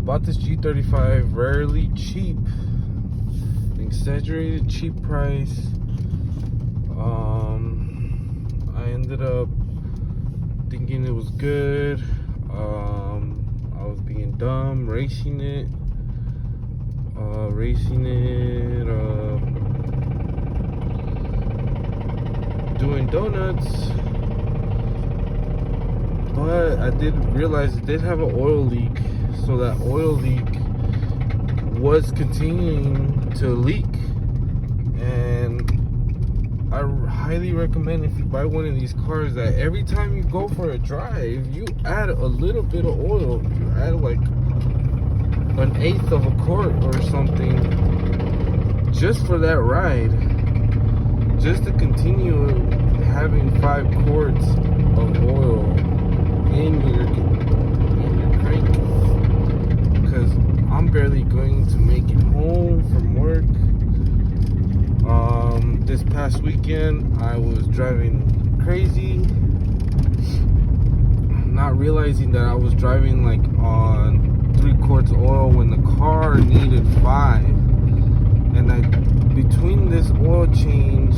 bought this G35 rarely cheap, exaggerated cheap price. I ended up thinking it was good. I was being dumb racing it, doing donuts. But I did realize it did have an oil leak, so that oil leak was continuing to leak. And I highly recommend, if you buy one of these cars, that every time you go for a drive, you add a little bit of oil. You add like 1/8 of a quart or something, just for that ride, just to continue having 5 quarts of oil in your crank, because I'm barely going to make it home from work. This past weekend I was driving crazy, not realizing that I was driving like on 3 quarts of oil when the car needed 5. And between this oil change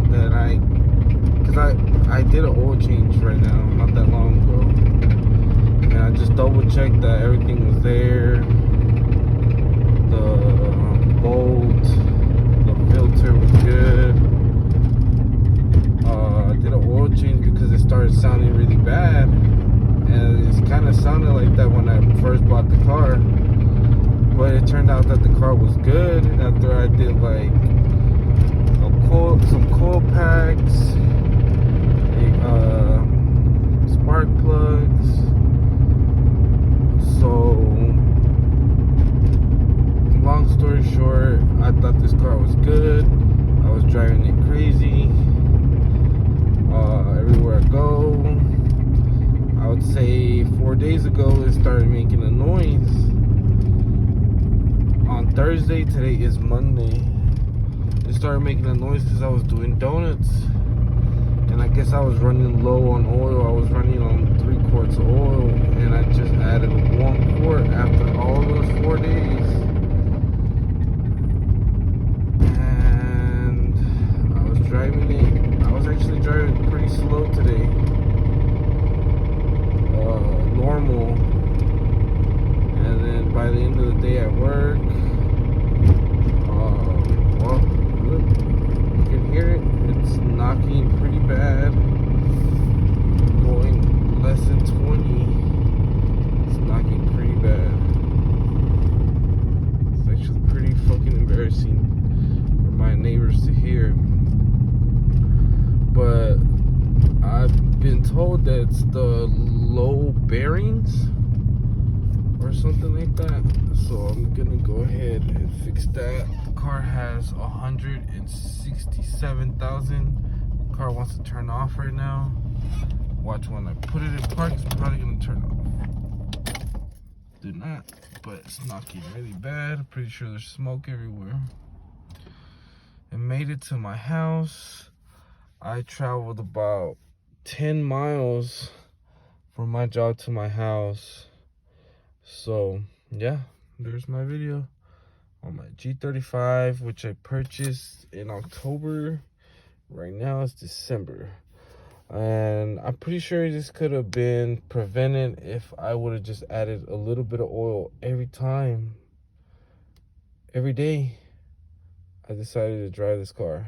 that I did an oil change right now, not that long ago, and I just double checked that everything was there. The bolt, the filter was good. I did an oil change because it started sounding really bad, and it kind of sounded like that when I first bought the car. But it turned out that the car was good after I did like some coil packs, spark plugs. So long story short, I thought this car was good. I was driving it crazy everywhere I go. I would say 4 days ago it started making a noise. On Thursday, today is Monday, it started making a noise because I was doing donuts, and I guess I was running low on oil. I was running on 3 quarts of oil, and I just added 1 quart after all those 4 days. And I was driving it. I was actually driving pretty slow today, normal. And then by the end of the day at work, well, look, you can hear it. It's knocking pretty bad. Going less than 20. It's knocking pretty bad. It's actually pretty fucking embarrassing for my neighbors to hear. But I've been told that it's the low bearings or something like that, so I'm gonna go ahead and fix that. The car has 167,000. The car wants to turn off right now. Watch, when I put it in park, it's probably gonna turn off. Do not, but it's knocking really bad. I'm pretty sure there's smoke everywhere. It made it to my house. I traveled about 10 miles from my job to my house. So yeah, there's my video on my G35, which I purchased in October. Right now it's December, and I'm pretty sure this could have been prevented if I would have just added a little bit of oil every day I decided to drive this car.